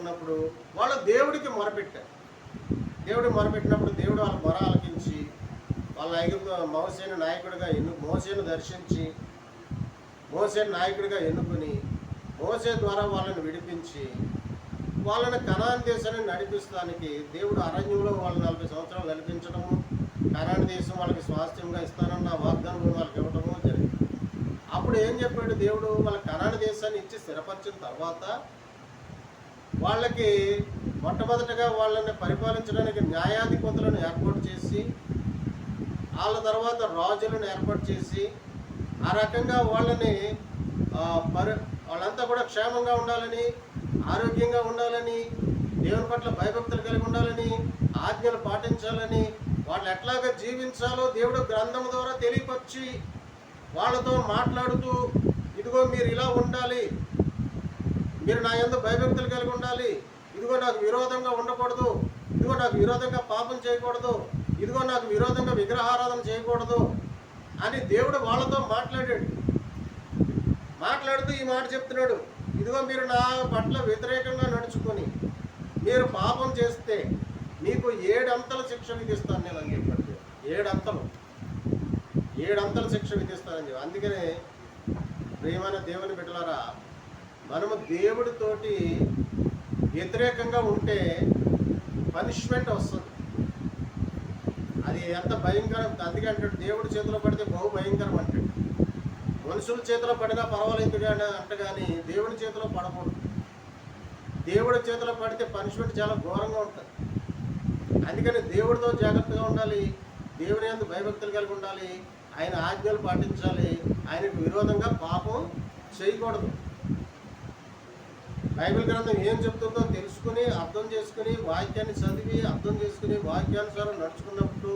అనుకున్నప్పుడు వాళ్ళు దేవుడికి మొరపెట్టారు. దేవుడికి మొరపెట్టినప్పుడు దేవుడు వాళ్ళ మొర ఆలకించి వాళ్ళ మోసేను దర్శించి మోసేను నాయకుడిగా ఎన్నుకొని మోసే ద్వారా వాళ్ళని విడిపించి వాళ్ళని కనాన్ దేశాన్ని నడిపిస్తానికి దేవుడు అరణ్యంలో వాళ్ళు 40 సంవత్సరాలు నడిపించడము, కనాన్ దేశం వాళ్ళకి స్వాస్థ్యంగా ఇస్తానన్న వాగ్దానం వాళ్ళకి ఇవ్వడము జరిగింది. అప్పుడు ఏం చెప్పాడు దేవుడు? వాళ్ళ కనాన్ దేశాన్ని ఇచ్చి స్థిరపరిచిన తర్వాత వాళ్ళకి మొట్టమొదటగా వాళ్ళని పరిపాలించడానికి న్యాయాధిపతులను ఏర్పాటు చేసి, వాళ్ళ తర్వాత రాజులను ఏర్పాటు చేసి, ఆ రకంగా వాళ్ళని వాళ్ళంతా కూడా క్షేమంగా ఉండాలని, ఆరోగ్యంగా ఉండాలని, దేవుని పట్ల భయభక్తులు కలిగి ఉండాలని, ఆజ్ఞలు పాటించాలని, వాళ్ళు ఎట్లాగా జీవించాలో దేవుడు గ్రంథం ద్వారా తెలియపరిచి వాళ్ళతో మాట్లాడుతూ, ఇదిగో మీరు ఇలా ఉండాలి, మీరు నా యందు భయభక్తులు కలిగి ఉండాలి, ఇదిగో నాకు విరోధంగా ఉండకూడదు, ఇదిగో నాకు విరోధంగా పాపం చేయకూడదు, ఇదిగో నాకు విరోధంగా విగ్రహారాధన చేయకూడదు అని దేవుడు వాళ్ళతో మాట్లాడుతూ ఈ మాట చెప్తున్నాడు. ఇదిగో మీరు నా పట్ల వ్యతిరేకంగా నడుచుకొని మీరు పాపం చేస్తే మీకు 7 అంతల శిక్ష విధిస్తాను నేను అని చెప్పాడు. 7 అంతల శిక్ష విధిస్తానని చెప్పి. అందుకనే ప్రియమైన దేవుని బిడ్డలారా, మనము దేవుడితోటి వ్యతిరేకంగా ఉంటే పనిష్మెంట్ వస్తుంది. అది ఎంత భయంకరం. అందుకే అంటాడు దేవుడి చేతిలో పడితే బహు భయంకరం అంటాడు. మనుషుల చేతిలో పడినా పర్వాలేదు అంట, కానీ దేవుడి చేతిలో పడకూడదు. దేవుడి చేతిలో పడితే పనిష్మెంట్ చాలా ఘోరంగా ఉంటుంది. అందుకని దేవుడితో జాగ్రత్తగా ఉండాలి, దేవుని యందు భయభక్తులు కలిగి ఉండాలి, ఆయన ఆజ్ఞలు పాటించాలి, ఆయనకు విరోధంగా పాపం చేయకూడదు. బైబిల్ గ్రంథం ఏం చెప్తుందో తెలుసుకుని, అర్థం చేసుకుని, వాక్యాన్ని చదివి అర్థం చేసుకుని వాక్యానుసారం నడుచుకున్నప్పుడు